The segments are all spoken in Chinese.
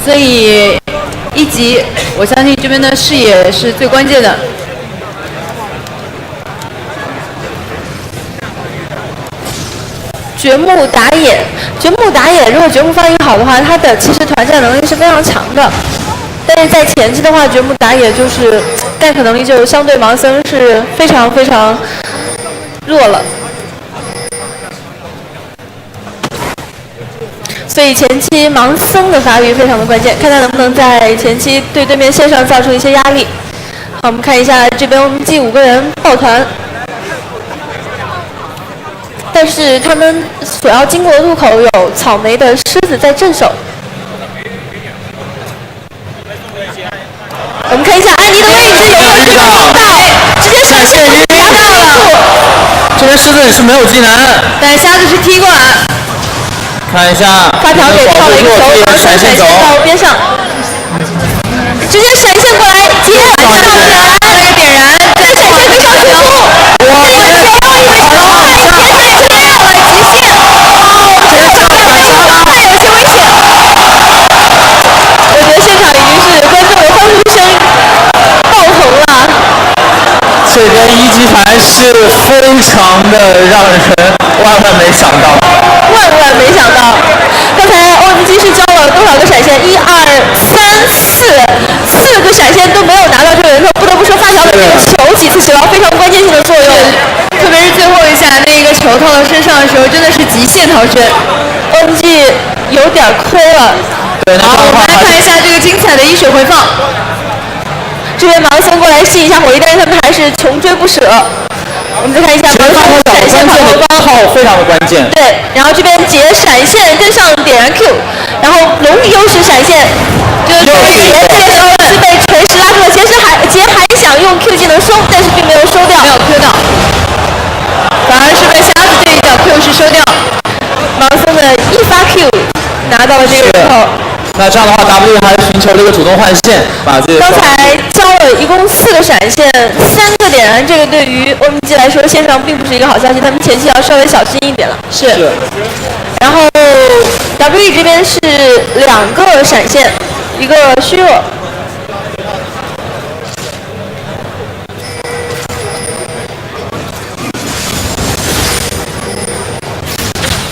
所以一级，我相信这边的视野是最关键的。掘木打野，如果掘木发育好的话，他的其实团战能力是非常强的。但是在前期的话，掘木打野就是gank能力就相对盲僧是非常非常弱了。所以前期盲僧的发育非常的关键，看他能不能在前期对对面线上造成一些压力。好，我们看一下这边G 5个人抱团。但是他们所要经过的路口有草莓的狮子在镇守。我们看一下安妮的位置有没有这个碰到，直接闪现拿到了。这边狮子也是没有技能，但瞎子是踢过来。看一下，发条给跳了一个球，然后闪现到边上，直接闪现过来接，拿到了来点燃，再闪现非常迅速。哇！这个球好了，太强了，极限，太有些危险。我觉得现场已经是观众的欢呼声爆棚了。这边一级团是非常的让人万没想到，万没想到。刚才OMG是交了多少个闪现？1、2、3、4个闪现都没有拿到这个人头，不得不说发条的这个球几次起到非常关键性的作用，特别是最后一下那个球套到身上的时候，真的是极限逃生。OMG 有点亏了。好，我们来看一下这个精彩的一水回放。这边盲僧过来吸一下火力，但是他们还是穷追不舍。我们再看一下盲僧闪现跑头包，非常的关键。对，然后这边杰闪现跟上点燃 Q， 然后龙优势闪现，就是杰这个时候是被锤石拉住了，杰还想用 Q 技能收，但是并没有收掉，没有 Q 到，反而是被瞎子这一脚 Q 是收掉。盲僧的一发 Q 拿到了这个人头。那这样的话 ，W 还寻求了一个主动换线，把自己。刚才交了一共4个闪现，3个点燃，这个对于OMG来说线上并不是一个好消息，他们前期要稍微小心一点了。是。然后 WE 这边是2个闪现，1个虚弱。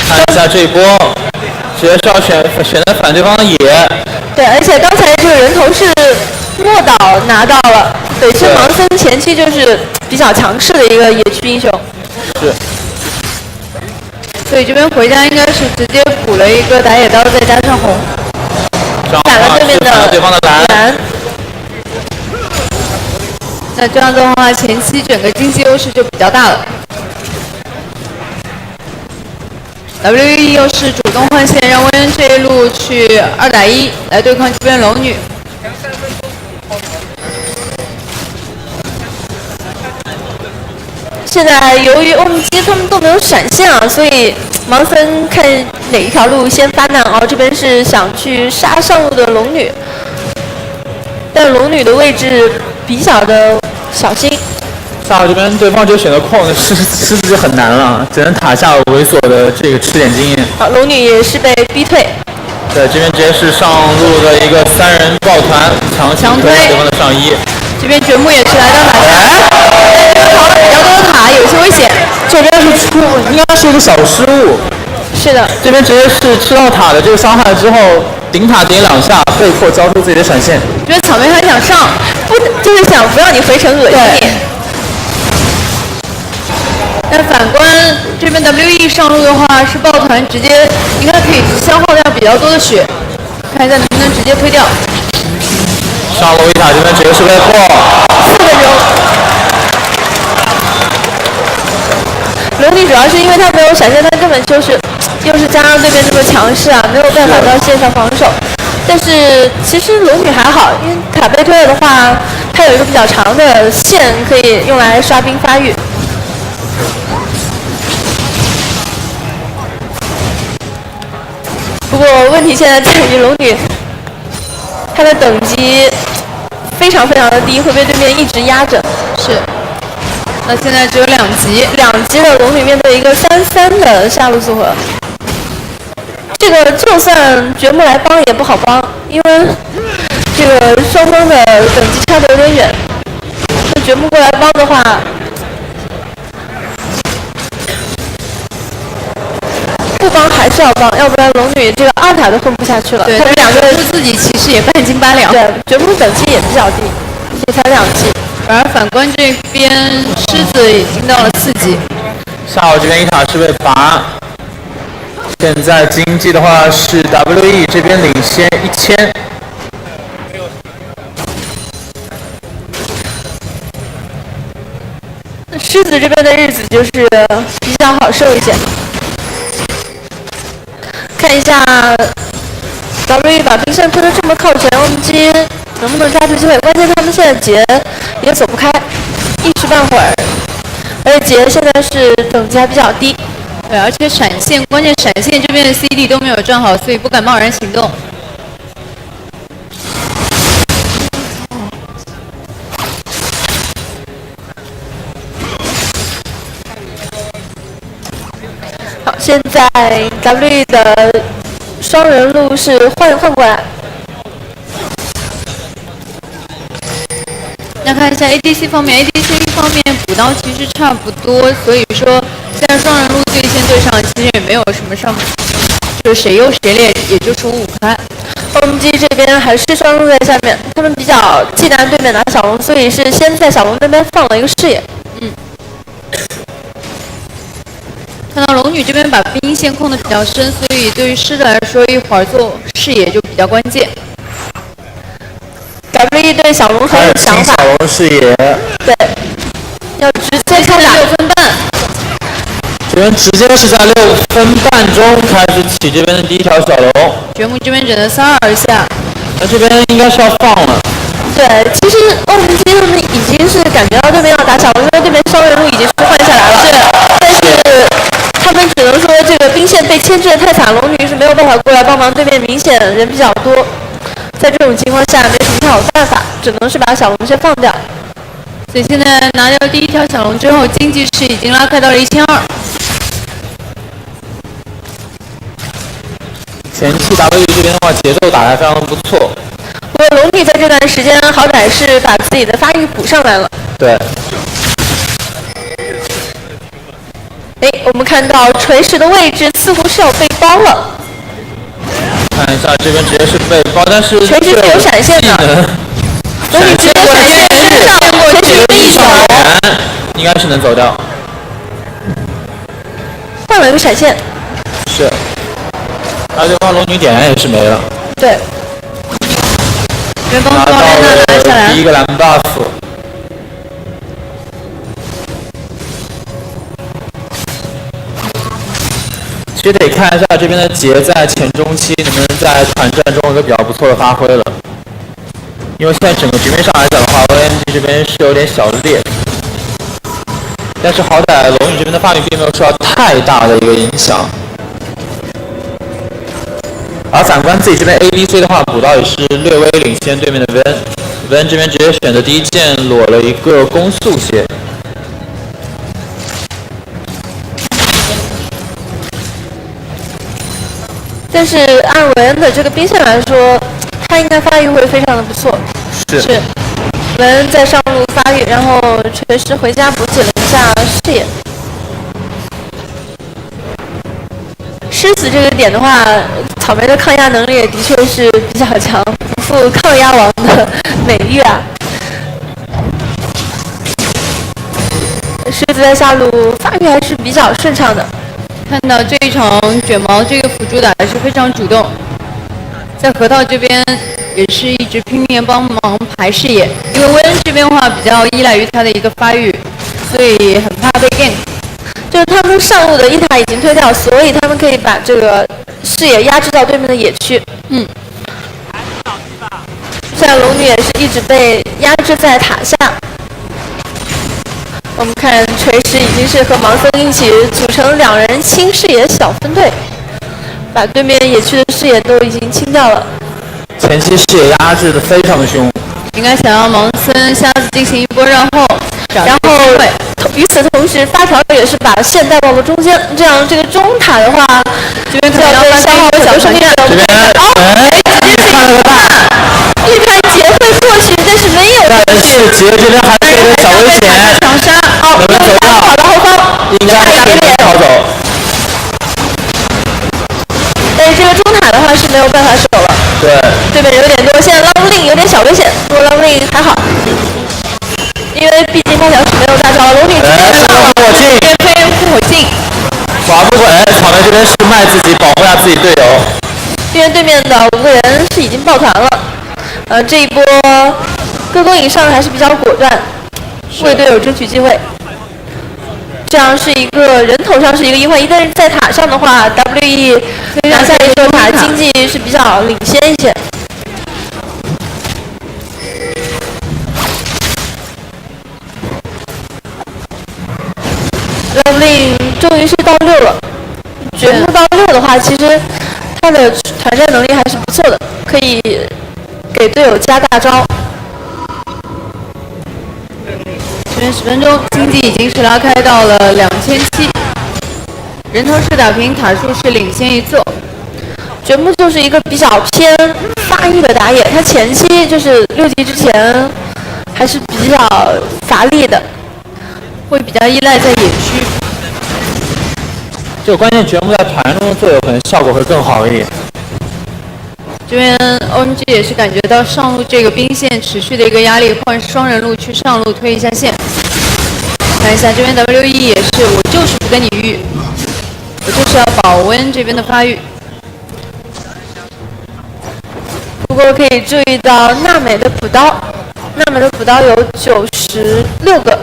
看一下这一波。直接是要选择反对方的野，对，而且刚才这个人头是莫岛拿到了，对，是盲僧前期就是比较强势的一个野区英雄。是。所以这边回家应该是直接补了一个打野刀，再加上红，打了对面的蓝。那这样的话，前期整个经济优势就比较大了。WE 又是主动换线，让温渊这一路去2打1来对抗这边龙女。现在由于OMG他们都没有闪现啊，所以盲僧看哪一条路先发难熬。这边是想去杀上路的龙女，但龙女的位置比较的小心。下路这边对方就选择控，狮子就很难了，只能塔下猥琐的这个吃点经验。好，龙女也是被逼退。对，这边直接是上路的一个3人抱团，强推对方的上1。这边掘木也是来到塔下，跑了比较多的塔，有些危险。这边是应该是一个小失误。是的，这边直接是吃到塔的这个伤害之后，顶塔点2下，被迫交出自己的闪现。觉得草莓还想上，就是想不让你回城恶心你。但反观这边 WE 上路的话，是抱团直接应该可以消耗掉比较多的血，看一下能不能直接推掉。上路一塔这边直接是被迫4分钟。龙女主要是因为她没有闪现，她根本就是又是加上对面这么强势啊，没有办法到线上防守。但是其实龙女还好，因为塔被推了的话，她有一个比较长的线可以用来刷兵发育。不过问题现在在于龙女，她的等级非常非常的低，会被对面一直压着。是。那现在只有2级，2级的龙女面对一个3-3的下路组合，这个就算掘木来帮也不好帮，因因为这个双方的等级差的有点远。这掘墓过来帮的话，不帮还是要帮，要不然龙女这个2塔都混不下去了。对，他们两个自己其实也半斤八两。对，掘墓等级也比较低，也才2级。而反观这边狮子已经到了4级。下午这边一塔是被拔。现在经济的话是 WE 这边领先1000。狮子这边的日子就是比较好受一些。看一下 WE 把兵线推得这么靠前，我们机能不能抓住机会？关键他们现在劫也走不开，一时半会儿，而且劫现在是等级还比较低。对，而且闪现，关键闪现这边的 CD 都没有站好，所以不敢贸然行动。好，现在 WE 的双人路是换过来。那看一下 ADC 方面 ，ADC 方面补刀其实差不多，所以说现在双人路对线对上，其实也没有什么上，就是谁优谁劣，也就是5-5开。我们机这边还是双路在下面，他们比较忌惮对面拿小龙，所以是先在小龙那边放了一个视野。看到龙女这边把兵线控得比较深，所以对于狮子来说，一会儿做视野就比较关键。WE 对小龙很有想法，小龙视野，对，要直接开打6分半。这边直接是在6分半钟开始起这边的第一条小龙。掘墓这边只能3-2下，那这边应该是要放了。对，其实欧文基他们已经是感觉到对面要打小龙，因为对面双人路已经是换下来了。是，但是他们只能说这个兵线被牵制的太惨，龙女是没有办法过来帮忙，对面明显人比较多。在这种情况下，没什么太好办法，只能是把小龙先放掉。所以现在拿掉第一条小龙之后，经济是已经拉开到了1200。前期 WE 这边的话，节奏打得非常的不错。不过龙女在这段时间好歹是把自己的发育补上来了。对。哎，我们看到锤石的位置似乎是有被包了。看一下这边直接是被包，但是锤石是有闪现的。龙女直接闪现身上，锤石一手，应该是能走掉。换了一个闪现。是。而对方龙女点燃也是没了。对。元邦高连娜拿下来。第一个蓝 buff。其实得看一下这边的杰在前中期能不能在团战中有个比较不错的发挥了，因为现在整个局面上来讲的话 ，OMG 这边是有点小劣，但是好歹龙女这边的发育并没有受到太大的一个影响。而反观自己这边 ADC 的话，补刀也是略微领先对面的 Ven 这边直接选择第一剑裸了一个攻速血。但是按韦恩的这个兵线来说，他应该发育会非常的不错。是。韦恩在上路发育，然后锤石回家补给了一下视野。狮子这个点的话，草莓的抗压能力也的确是比较强，不负抗压王的美誉啊。狮子在下路发育还是比较顺畅的。看到这一场卷毛这个辅助打的是非常主动，在河道这边也是一直拼命帮忙排视野，因为威恩这边的话比较依赖于他的一个发育，所以很怕被 gank。就是他们上路的一塔已经推掉，所以他们可以把这个视野压制到对面的野区。现在龙女也是一直被压制在塔下。我们看锤石已经是和盲僧一起组成2人清视野小分队，把对面野区的视野都已经清掉了。前期视野压制的非常的凶，应该想要盲僧下次进行一波绕后，然后与此同时发条也是把线带到了中间，这样这个中塔的话，这边可能要被消耗小船战。这边直接看了个大杰这边还是有点小危险，强杀，哦，能不能走掉？跑到后方，应该是能逃走。但是这个中塔的话是没有办法守了。对。对面有点多，现在拉布令有点小危险，不过拉布令还好，因为毕竟他条是没有大招，龙女直接上了，火镜，飞护火镜。划不稳，草莓这边是卖自己，保护下自己队友。因为对面的5个人是已经抱团了，这一波各攻以上还是比较果断，为队友争取机会。这样是一个人头上是一个1换1，但是在塔上的话 ，WE 拿下一个塔经济是比较领先一些。拉令终于是到6了，掘墓到6的话，其实他的团战能力还是不错的，可以给队友加大招。这边10分钟，经济已经是拉开到了2700，人头是打平，塔数是领先1座。掘墓就是一个比较偏发育的打野，他前期就是6级之前还是比较乏力的，会比较依赖在野区。这个关键掘墓在团中的作用可能效果会更好一点。这边 OMG 也是感觉到上路这个兵线持续的一个压力，换双人路去上路推一下线。看一下这边 WE 也是，我就是不跟你育，我就是要保温这边的发育。不过可以注意到娜美的补刀，娜美的补刀有96个，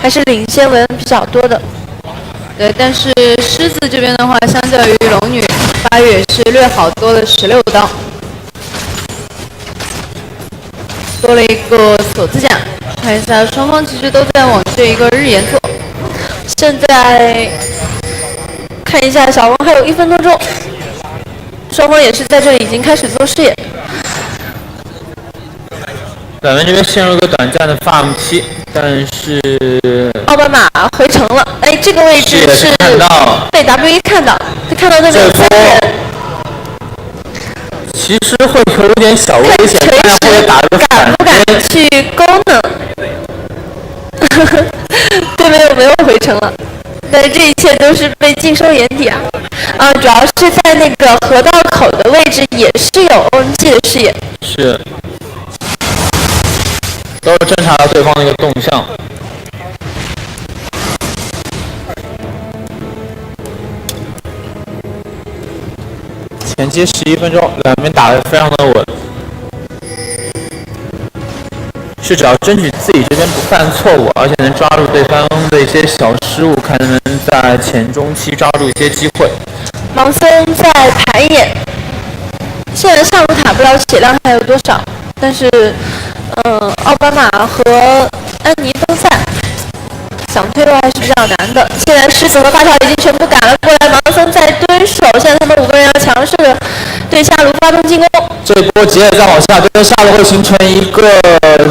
还是领先文比较多的。对，但是狮子这边的话，相较于龙女发育也是略好多了16刀，多了一个锁子甲。看一下，双方其实都在往这一个日炎做。现在看一下小龙还有1分多钟，双方也是在这里已经开始做视野。咱们这边陷入一个短暂的 farm 期，但是奥巴马回城了，哎，这个位置是被 WE 看到，看到那边有3个人。其实会有点小危险，看会打个敢不敢去攻呢？对面有没有回城了？但是这一切都是被尽收眼底啊！主要是在那个河道口的位置也是有 OMG 的视野。是。都是侦查到对方的一个动向。前期11分钟，两边打得非常的稳，是只要争取自己这边不犯错误，而且能抓住对方的一些小失误，看能不能在前中期抓住一些机会。盲僧在排演，现在上路塔不知道血量还有多少，但是奥巴马和安妮都在，想推的话还是比较难的。现在狮子和发条已经全部赶了过来，盲僧在蹲守，现在他们5个人要强势的对下路发动进攻。这一波杰也在往下，对下路会形成一个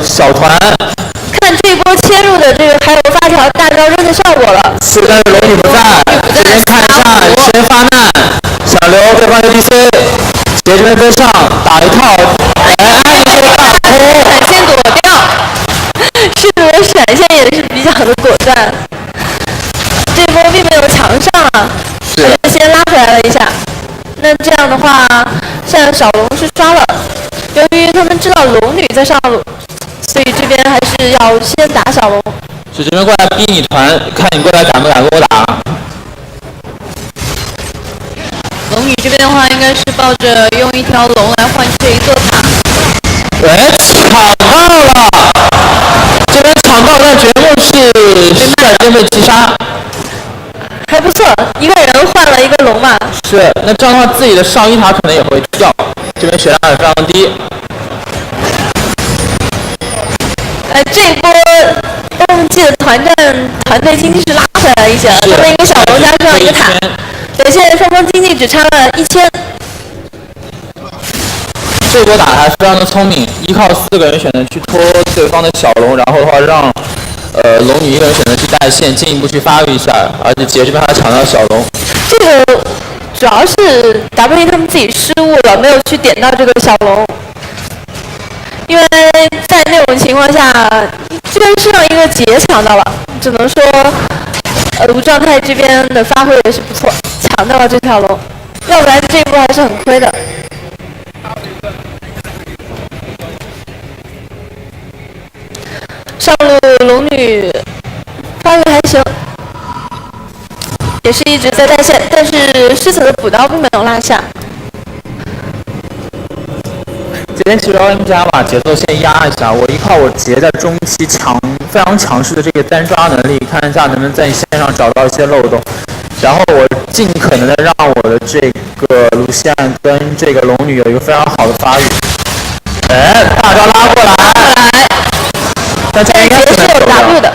小团。看这一波切入的这个还有发条大招真的效果了。是，但是龙女不在，这边看一下先发难，想留对方 ADC， 杰这边跟上打一套，安妮说大闪现躲掉，狮子的闪现也是比较的果断。这波并没有强上啊，还是先拉回来了一下。那这样的话，现在小龙是刷了，由于他们知道龙女在上路，所以这边还是要先打小龙。是这边过来逼你团，看你过来敢不敢跟我打。龙女这边的话，应该是抱着用一条龙来换这一座塔。抢到了！这边抢到，但掘墓是在这边被击杀。还不错，一个人换了一个龙嘛。是，那这样的话，自己的上1塔可能也会掉。这边血量也非常低。这一波OMG的团队经济是拉回来了一些了，他们一个小龙加上一个塔，对，现在双方经济只差了1000。这波打的还非常的聪明，依靠4个人选择去拖对方的小龙，然后的话让龙女一个人选择去带线，进一步去发育一下，而且杰这边还抢到小龙。这个主要是 WE 他们自己失误了，没有去点到这个小龙，因为在在那种情况下，这边是让一个杰抢到了，只能说，无状态这边的发挥也是不错，抢到了这条龙，要不然这一波还是很亏的。上路龙女发育还行，也是一直在带线，但是狮子的补刀并没有落下。这边其实 OM 加把节奏先压一下，我依靠我杰在中期非常强势的这个单抓能力，看一下能不能在线上找到一些漏洞，然后我尽可能的让我的这个卢锡安跟这个龙女有一个非常好的发育。哎，大招拉过来，但这应该是有 W 的。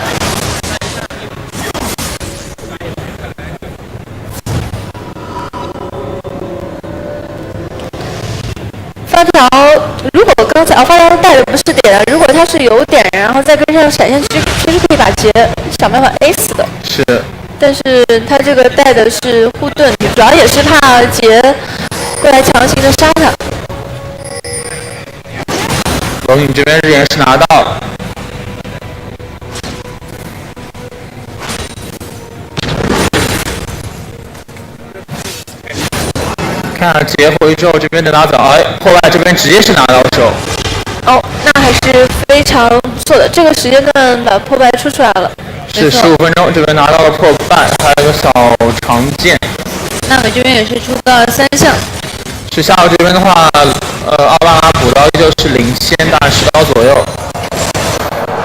发条，如果刚才发条带的不是点，如果他是有点，然后再跟上闪现，其实可以把杰想办法 A 死的。是。但是他这个带的是护盾，主要也是怕杰过来强行的杀他。龙女这边日炎是拿到了。看杰回之后，这边的拿走，哎，破败这边直接是拿到手。哦，那还是非常不错的。这个时间段把破败出来了。是15分钟，这边拿到了破败，还有一个小长剑。娜美这边也是出到了3项。是下路这边的话，奥巴马补刀依旧是领先，大概10刀左右。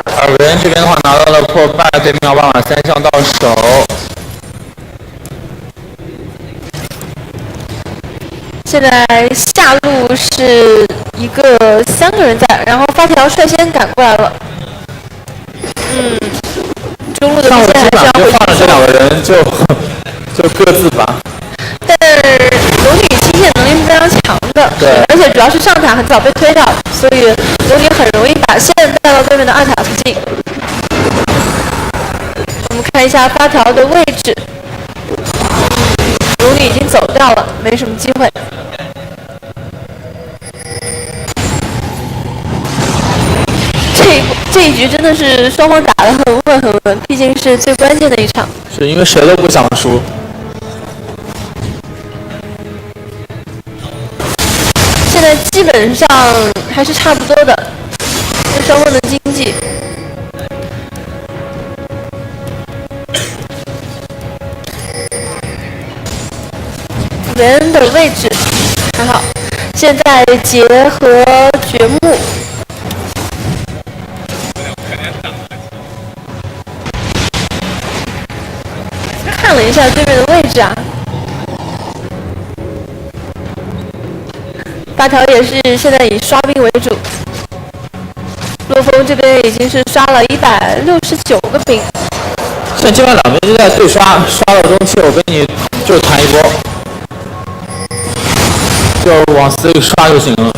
而维恩这边的话拿到了破败，对面奥巴马3项到手。现在下路是3个人在，然后发条率先赶过来了。中路的路线还是要回去。放了这2个人就各自吧。但是龙女清线能力是非常强的，对，而且主要是上塔很早被推到，所以龙女很容易把线带到对面的2塔附近。我们看一下发条的位置，龙女已经走掉了，没什么机会。这一局真的是双方打得很稳，毕竟是最关键的一场。是因为谁都不想输。现在基本上还是差不多的，这双方的经济。维恩的位置还好，现在结合掘墓。看了一下对面的位置啊，发条也是现在以刷兵为主，洛风这边已经是刷了169个兵。现在基本上2边就在对刷到中期，我跟你就谈一波，就往死里刷就行了。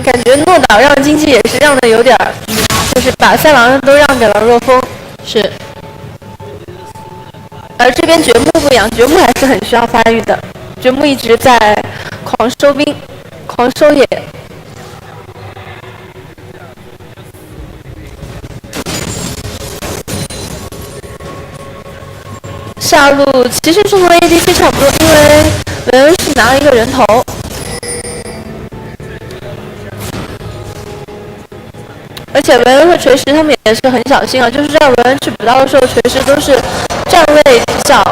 感觉诺岛让经济也是让的有点就是把3狼都让给了若风。是。而这边掘墓不一样，掘墓还是很需要发育的，掘墓一直在狂收兵，狂收野。下路其实是和 ADC 差不多，因为维恩是拿了一个人头。而且维恩和锤石他们也是很小心啊，就是让维恩去补刀的时候，锤石都是站位比较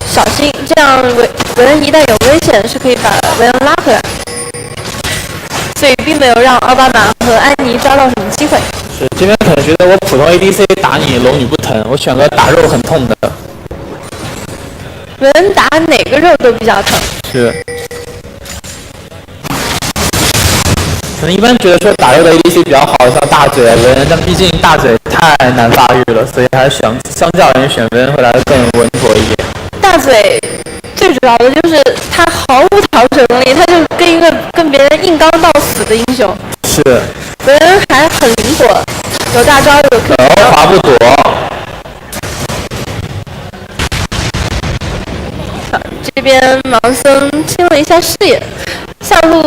小心，这样维恩一旦有危险是可以把维恩拉回来，所以并没有让奥巴马和安妮抓到什么机会。是这边可能觉得我普通 ADC 打你龙女不疼，我选个打肉很痛的。维恩打哪个肉都比较疼。是。可能一般觉得说打肉的 ADC 比较好，像大嘴维恩，但毕竟大嘴太难发育了，所以还是相较而言选维恩会来的更稳妥一点。大嘴最主要的就是他毫无调整能力，他就跟别人硬刚到死的英雄。是。维恩还很灵活，有大招有 Q。滑不躲。这边盲僧清了一下视野，下路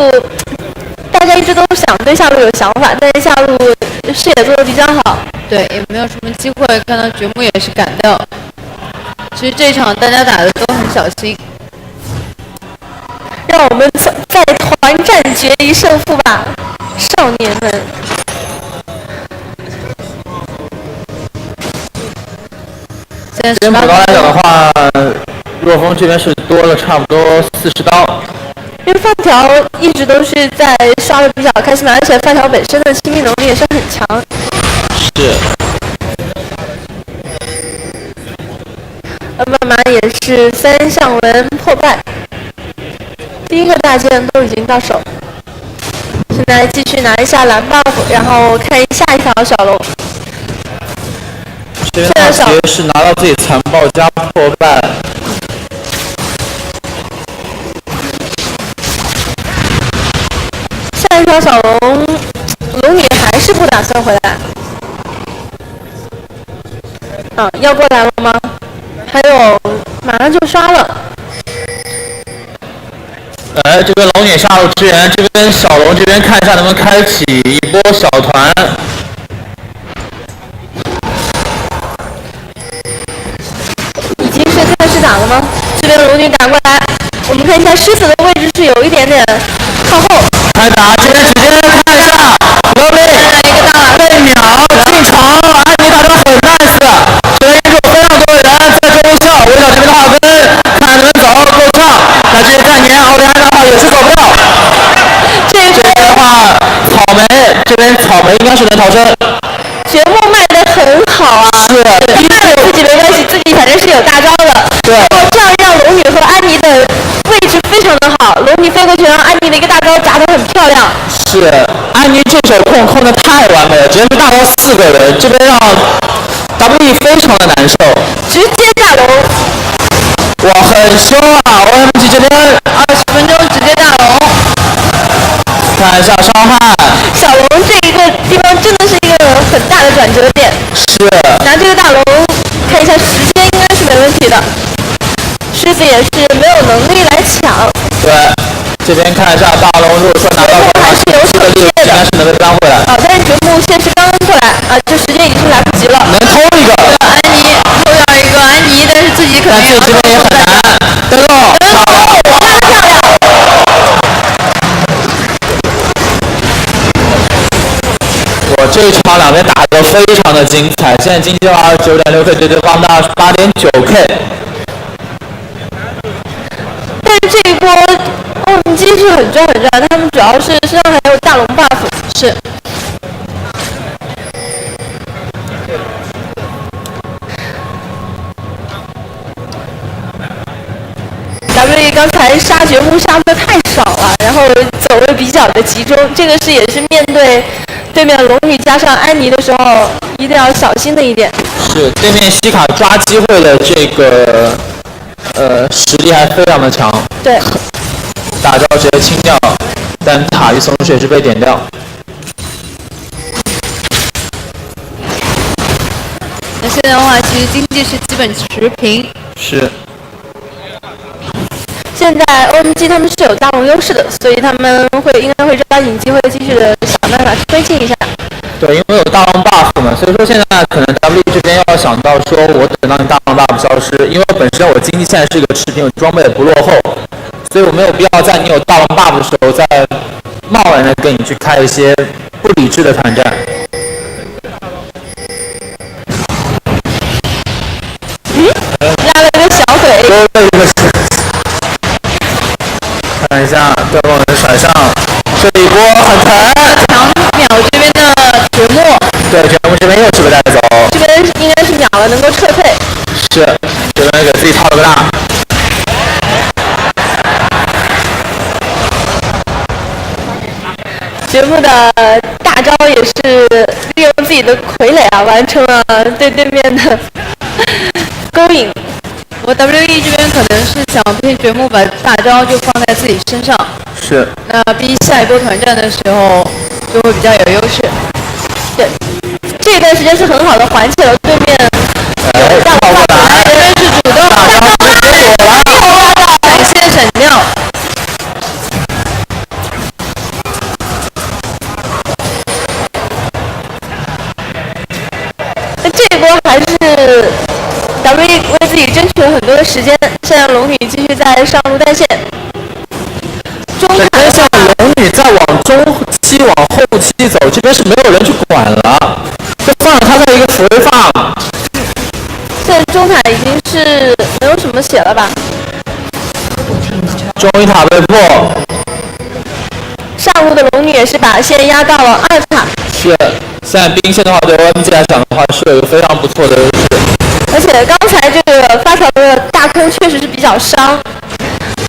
大家一直都想对下路有想法，但是下路视野做的比较好。对，也没有什么机会，看到掘墓也是赶掉。其实这场大家打的都很小心。让我们在团战决一胜负吧，少年们。现在普刀来讲的话，若风这边是多了差不多40刀。因为发条一直都是在刷的比较开心的，而且发条本身的亲密能力也是很强。是。慢慢也是3项文破败，第一个大件都已经到手，现在继续拿一下蓝 buff， 然后看下一条小龙。这边大杰是拿到自己残暴加破败。下一条小龙，龙女还是不打算回来。要过来了吗？还有，马上就刷了。这边龙女下路支援，这边小龙这边看一下能不能开启一波小团。已经是开始打了吗？这边龙女打过来，我们看一下狮子的位置是有一点点靠后。开打，这边直接看一下，罗宾被秒进城，安妮打得很 nice， 这边有非常多的人在中校，围剿这边的话分，看能不能走够呛。那这些战年奥利安的话也是走不掉。这边的话，这边草莓应该是能逃生。掘墓卖得很好啊，是，卖了自己没关系，自己反正是有大招的。对，然后这样让龙女和安妮的位置非常的好，龙女飞过去让安妮的一个大招砸得很漂亮。是，安妮这手控得太完美了，直接是大招4个人，这边让 WE 非常的难受。直接大龙，哇，很凶啊 ！OMG 这边20分钟直接大龙。看一下伤害，小龙这一个地方真的是一个很大的转折点。是，拿这个大龙，看一下时间应该是没问题的。狮子也是没有能力来抢。对，这边看一下大龙，如果说拿到还是有手接的，应该是能被扳回来。但是掘墓现实刚刚过来这时间已经是来不及了。能偷一个，安妮偷掉一个安妮，但是自己可能这边也很难。登陆，哇，漂亮！我这一场两边打得非常的精彩，现在经济话29.6K 对对方的28.9K。但是这一波OMG是很赚，他们主要是身上还有大龙 buff。是。WE 刚才杀掘墓杀的太少了，然后走位比较的集中，这个是也是面对对面龙女加上安妮的时候一定要小心的一点。是，对面西卡抓机会的这个实力还非常的强。对，大招直接清掉，但塔一松水是被点掉。那现在的话，其实经济是基本持平。是。现在 OMG 他们是有大龙优势的，所以他们应该会抓紧机会继续的想办法推进一下。对，因为有大龙 buff 嘛，所以说现在可能 WE 这边要想到说，我等到你大龙 buff 消失，因为本身我经济现在是一个持平，我装备也不落后，所以我没有必要在你有大龙 buff 的时候再贸然的跟你去开一些不理智的团战。拉了一个小腿。看一下对方的甩上，这一波很疼。强秒这边的掘墓，对，掘墓这边又是被带走。这边应该是秒了，能够撤退。是，这边给自己套了个大。掘墓的大招也是利用自己的傀儡完成了对面的勾引。我 WE 这边可能是想骗掘墓把大招就放在自己身上，是。那逼下一波团战的时候就会比较有优势。对，这段时间是很好的缓解了对面有大龙 buff， 这边是主动大招直接躲了，感谢闪掉。为自己争取了很多的时间。现在龙女继续在上路带线。中塔跟上龙女再往中期往后期走，这边是没有人去管了，就放着他在一个辅位放。现在中塔已经是没有什么血了吧？中一塔被破。上路的龙女也是把线压到了2塔。是，现在兵线的话，对 OMG 来讲的话，是有一个非常不错的优势。而且刚才这个发条的大坑确实是比较伤，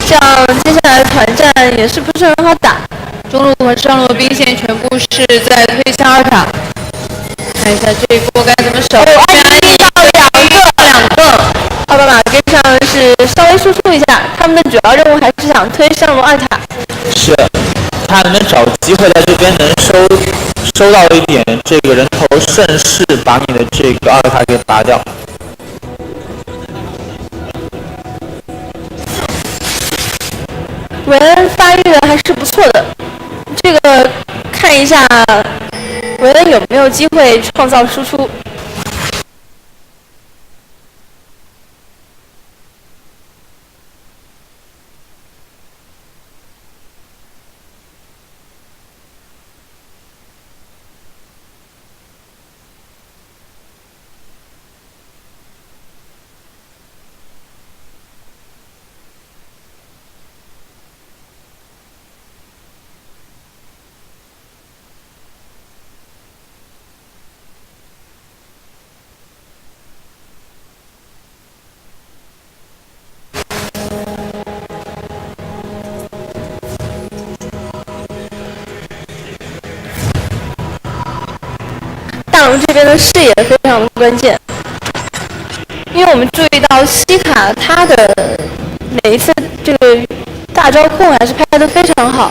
这样接下来的团战也是不是很好打。中路和上路的兵线全部是在推向2塔，看一下这一波该怎么守。安妮到两个，奥巴马跟上是稍微输出一下，他们的主要任务还是想推上路2塔。是，他能找机会在这边能收到一点这个人头，顺势把你的这个2塔给拔掉。韦恩发育的还是不错的，这个看一下韦恩有没有机会创造输出。大龙这边的视野非常的关键，因为我们注意到西卡他的每一次这个大招控还是拍得非常好。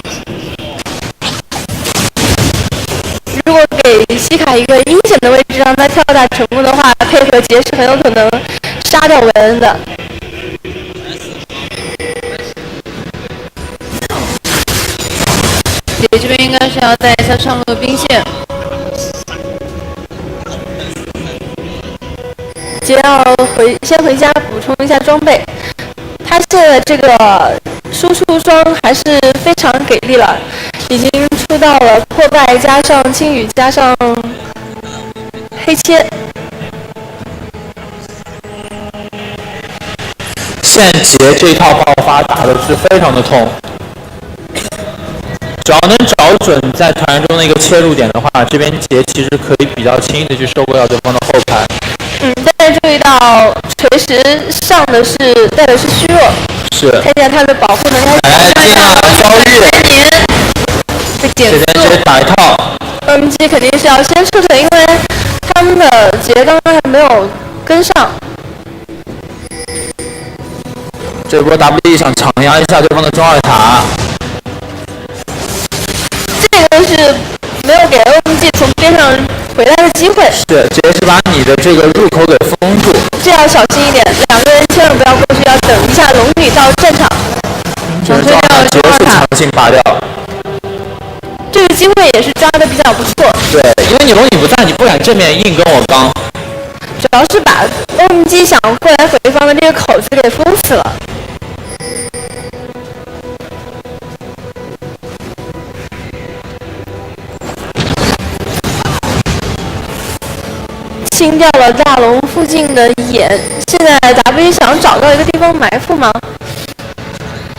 如果给西卡一个阴险的位置让他跳大成功的话，配合杰是很有可能杀掉韦恩的。姐这边应该是要带一下上路的兵线。杰要先回家补充一下装备，他现在这个输出装还是非常给力了，已经出到了破败加上轻羽加上黑切。现杰这一套爆发打的是非常的痛，只要能找准在团战中的一个切入点的话，这边杰其实可以比较轻易的去收割掉对方的后排。但是注意到锤石上的是带的是虚弱，是看见他的保护能力。哎，进了遭遇，这边直接打一套。MG 肯定是要先撤退，因为他们的杰刚刚还没有跟上。这波 WE 想抢压一下对方的中2塔，这个是没有给 OMG 从边上回来的机会。是，直接是把你的这个入口给封住。这要小心一点，两个人千万不要过去，要等一下龙女到战场。这个状态直接是强行拔掉。这个机会也是抓的比较不错。对，因为你龙女不在，你不敢正面硬跟我刚。主要是把 OMG 想过来回防的这个口子给封死了。清掉了大龙附近的眼，现在 W 想找到一个地方埋伏吗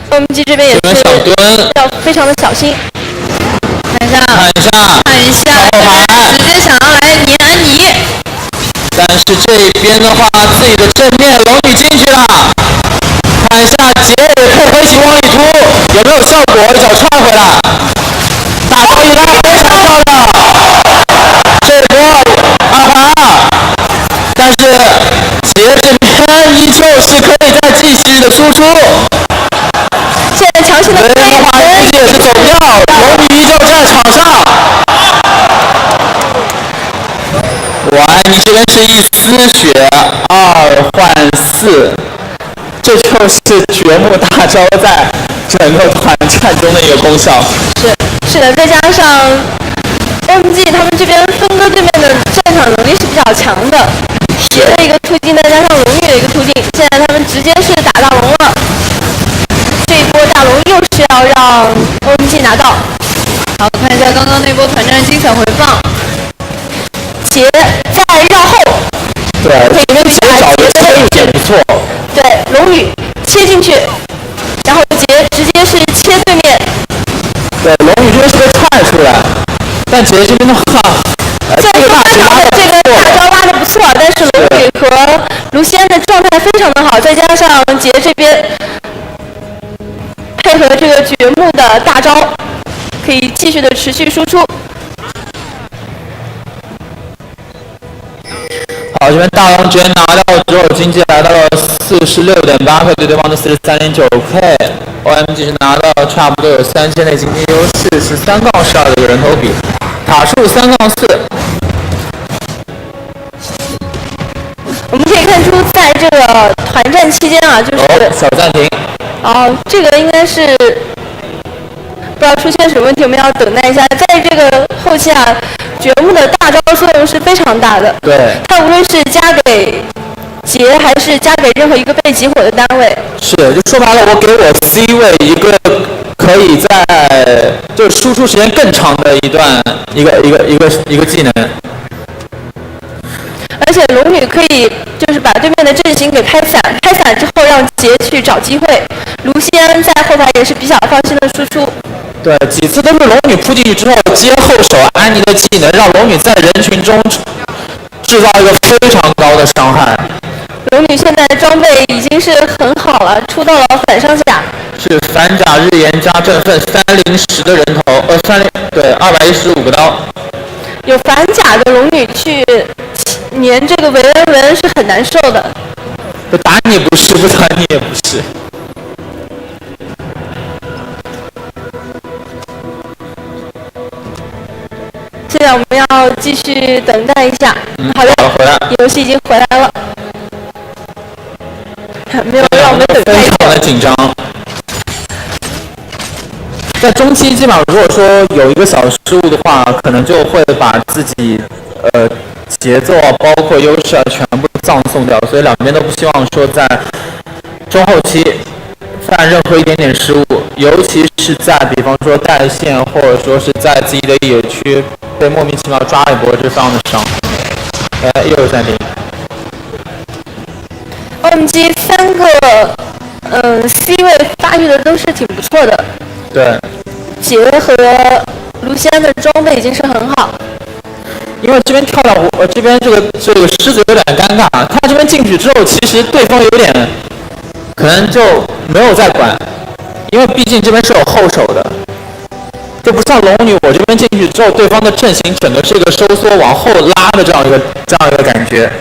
？OMG 这边也是要非常的小心。看一下，直接想要来黏安妮。但是这边的话，自己的正面龙女进去了，看一下杰也配合一起往里突，有没有效果？一脚踹回来，大招一拉非常漂亮，这波2环2，但是杰这边依旧是可以再继续的输出。现在强行的推的话，估计也是走不掉，龙女依旧在场上。我爱你这边是一丝血2换4，这就是掘墓大招在整个团战中的一个功效。是的，再加上 OMG 他们这边分割对面的战场能力是比较强的，杰的一个突进，再加上龙女的一个途径。现在他们直接是打大龙了，这一波大龙又是要让 OMG 拿到。好，看一下刚刚那波团战精彩回放，杰在绕后，对，这边杰找的切入点不错。对，龙女切进去，然后杰直接是切对面。对，龙女这边是被踹出来，但杰这边的话，这个大招这个大招拉的不错，但是龙女和卢锡安的状态非常的好，再加上杰这边配合这个掘墓的大招，可以继续的持续输出。好，这边大龙直接拿到之后，经济来到了46.8K，对对方的43.9K。OMG 是拿到差不多有3000的经济优势，是3-12的一个人头比，塔数3-4。我们可以看出，在这个团战期间啊，就是小暂停。这个应该是不知道出现什么问题，我们要等待一下。在这个后期啊，掘墓的大招作用是非常大的。对，它无论是加给杰还是加给任何一个被集火的单位。是，就说白了，我给我 C 位一个可以在就是输出时间更长的一段一个技能。而且龙女可以就是把对面的阵型给开散，开散之后让杰去找机会。卢锡安在后排也是比较放心的输出。对，几次都是龙女扑进去之后接后手安妮的技能，让龙女在人群中制造一个非常高的伤害。龙女现在装备已经是很好了，出到了反伤甲。是反甲日炎加振奋301的人头，215个刀。有反甲的龙女去粘这个维恩文是很难受的。不打你不是，不打你也不是。现在我们要继续等待一下。好的，回来，游戏已经回来了，没有让我们等太久。非常的紧张。在中期，基本上如果说有一个小失误的话，可能就会把自己节奏啊，包括优势啊，全部葬送掉。所以两边都不希望说在中后期犯任何一点点失误，尤其是在比方说带线，或者说是在自己的野区被莫名其妙抓一波，这非常的伤。又有暂停。OMG 3个C 位发育的都是挺不错的。对。杰和卢锡安的装备已经是很好。因为这边跳到这边这个狮子有点尴尬，他这边进去之后，其实对方有点可能就没有在管，因为毕竟这边是有后手的，就不像龙女，我这边进去之后，对方的阵型整个是一个收缩往后拉的这样一个感觉。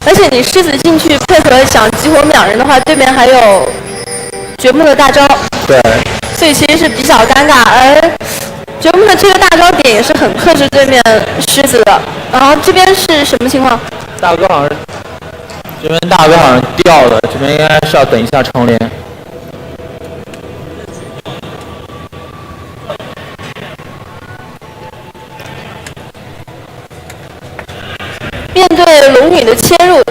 而且你狮子进去配合想激活秒人的话，对面还有掘墓的大招。对。所以其实是比较尴尬，而掘墓的这个大招点也是很克制对面狮子的。然后这边是什么情况？大哥好像这边大哥好像掉了，这边应该是要等一下重连。面对龙女的切入，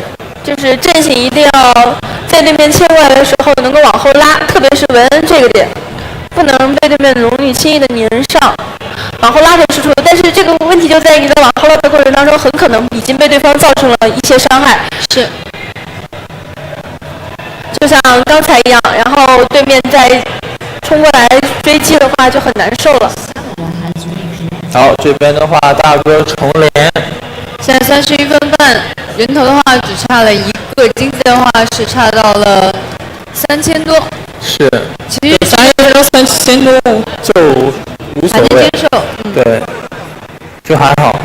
就是阵型一定要在对面切过来的时候能够往后拉，特别是文恩这个点。不能被对面的龙女轻易的粘上，往后拉的输出。但是这个问题就在于你在往后拉的过程当中，很可能已经被对方造成了一些伤害。是，就像刚才一样，然后对面再冲过来追击的话，就很难受了。好，这边的话大哥重连。现在31分半，人头的话只差了一个，经济的话是差到了3000多。是，其实3分钟3000多就无所谓，还能接受。对，就还好。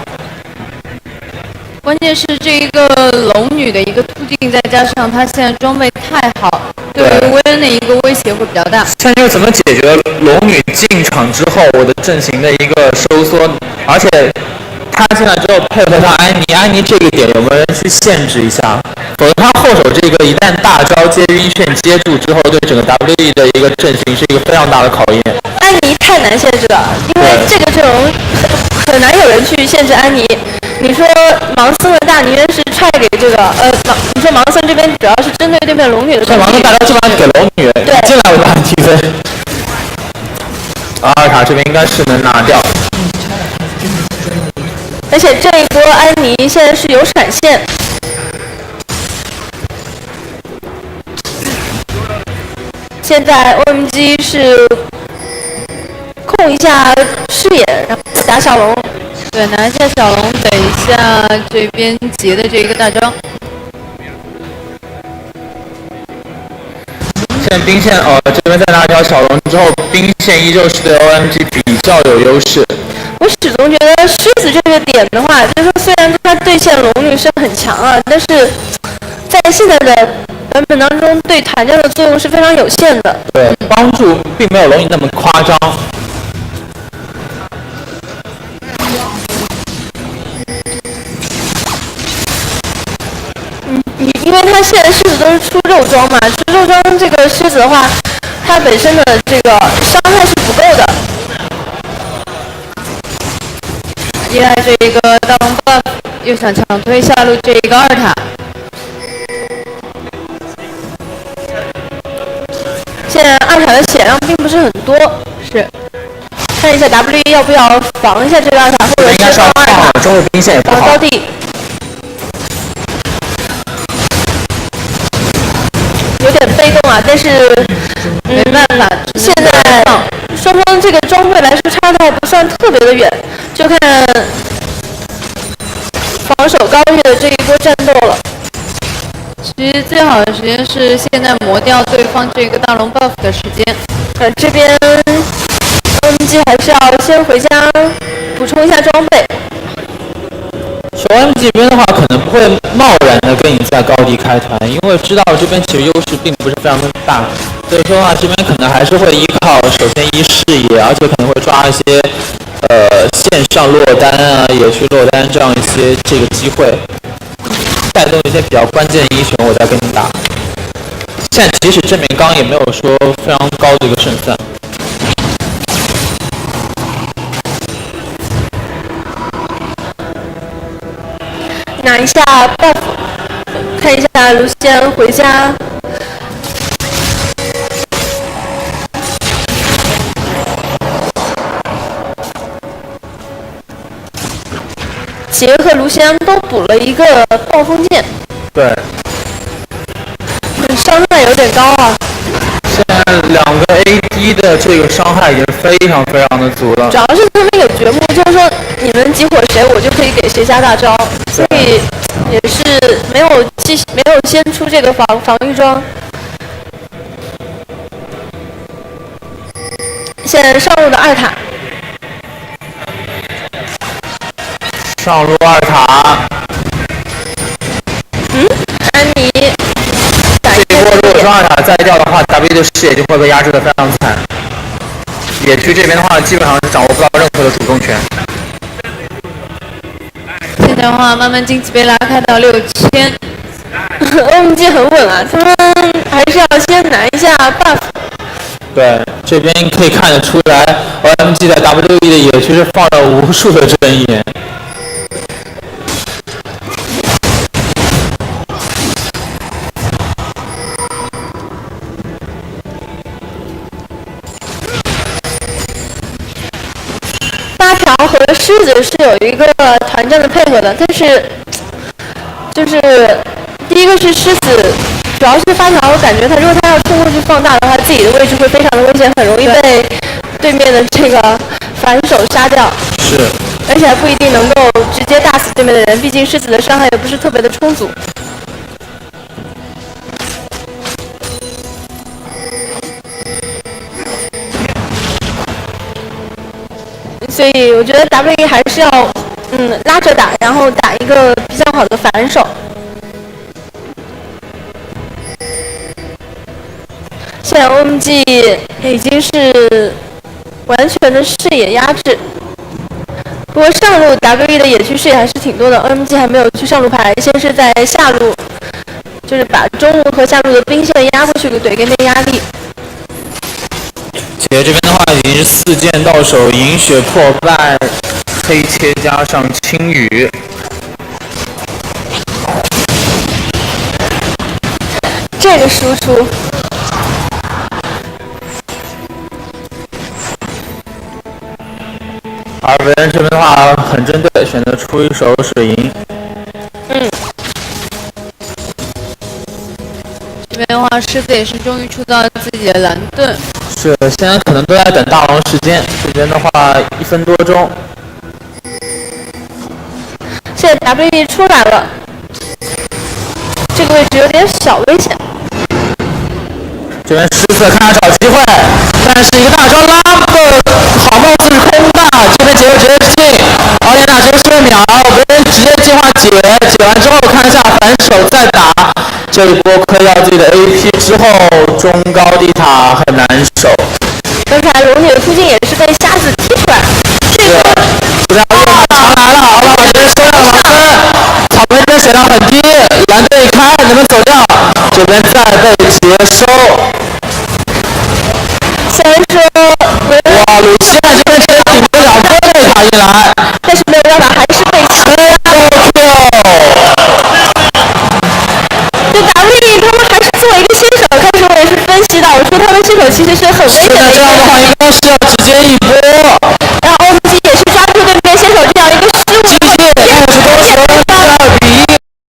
关键是这一个龙女的一个突进，再加上她现在装备太好，对于薇恩的一个威胁会比较大。现在又怎么解决龙女进场之后我的阵型的一个收缩？而且他现在只有配合上安妮这个点有没有人去限制一下？否则他后手这个一旦大招接晕眩接住之后，对整个 WE 的一个阵型是一个非常大的考验。安妮太难限制了，因为这个阵容很难有人去限制安妮。你说盲僧的大泥渊是踹给这个你说盲僧这边主要是针对对面龙女的攻击。这盲僧大招基本上给龙女，对，进来我就按提分。阿尔塔这边应该是能拿掉。而且这一波安妮现在是有闪现。现在 OMG 是控一下视野，然后打小龙。对，拿一下小龙，等一下这边杰的这一个大招。现在兵线这边再拿条小龙之后，兵线依旧是对 OMG 比较有优势。我始终觉得狮子这个点的话，就是说虽然他对线龙女是很强啊，但是在现在的版本当中，对团战的作用是非常有限的。对，帮助并没有龙女那么夸张。因为他现在狮子都是出肉装嘛，出肉装这个狮子的话，它本身的这个伤害是不够的。依赖这一个大龙 buff， 又想强推下路这一个二塔。现在二塔的血量并不是很多，是看一下 W 要不要防一下这个二塔，或者应该是要防二塔放中路兵线也不好。防高地。有点被动啊，但是没办法，现在双方这个装备来说差的还不算特别的远，就看防守高域的这一波战斗了。其实最好的时间是现在磨掉对方这个大龙 buff 的时间。这边 OMG 还是要先回家补充一下装备。OMG 这边的话，可能不会贸然的跟你在高地开团，因为知道这边其实优势并不是非常的大，所以说的话，这边可能还是会依靠首先一视野，而且可能会抓一些线上落单啊，野区落单这样一些这个机会，带动一些比较关键的英雄，我再跟你打。现在即使正面刚也没有说非常高的一个胜算。拿一下 buff， 看一下卢锡安回家。杰和卢锡安都补了一个暴风剑，对，伤害有点高啊。现在两个 AD 的这个伤害已经非常非常的足了。主要是他们有绝幕，就是说你们集火谁，我就可以给谁下大招，所以也是没有先出这个防御装。现在上路的二塔，上路二塔，安妮打一这一波如果说二塔再掉的话 ，W 的视野就会被压制的非常惨。野区这边的话，基本上是掌握不到任何的主动权。现在的话，慢慢经济被拉开到6000。OMG 很稳啊，他们还是要先拿一下 buff。对，这边可以看得出来 ，OMG 在 WE 的野区是放了无数的针眼。八条和狮子是有一个团战的配合的，但是就是第一个是狮子，主要是发条，我感觉他如果他要冲过去放大的话，自己的位置会非常的危险，很容易被对面的这个反手杀掉。是，而且还不一定能够直接打死对面的人，毕竟狮子的伤害也不是特别的充足。所以我觉得 WE 还是要拉着打，然后打一个比较好的反手。现在 OMG 已经是完全的视野压制，不过上路 WE 的野区视野还是挺多的 ，OMG 还没有去上路排，先是在下路，就是把中路和下路的兵线压过去，怼给内压力。姐这边的话已经是4剑到手，银血破败，黑切加上青羽。这个输出。而韦恩这边的话很针对，选择出一手水银。这边的话，狮子也是终于出到了自己的蓝盾。是，现在可能都在等大王时间。这边的话1分多钟。现在 WE 出来了，这个位置有点小危险。这边狮子看要找机会，但是一个大招拉的好貌似是空大，这边结果直接进，奥莲娜直接睡秒，别人直接计划解完之后看一下反手再打，这一波亏掉自己的 AP 之后，中高地塔很难守。刚才龙女的附近也是被瞎子踢出来，这个不要用长来了，奥巴马直接收掉马森，草莓这边血量很低，蓝队一开能不能走掉？这边再被截收。虽然说哇，鲁西亚这边直接顶着2波内塔一来，但是没有办法，还是被切掉。就 WE 他们还是作为一个新手，开始我也是分析到，我说他们新手其实是很危险的。这样的话应该是要直接一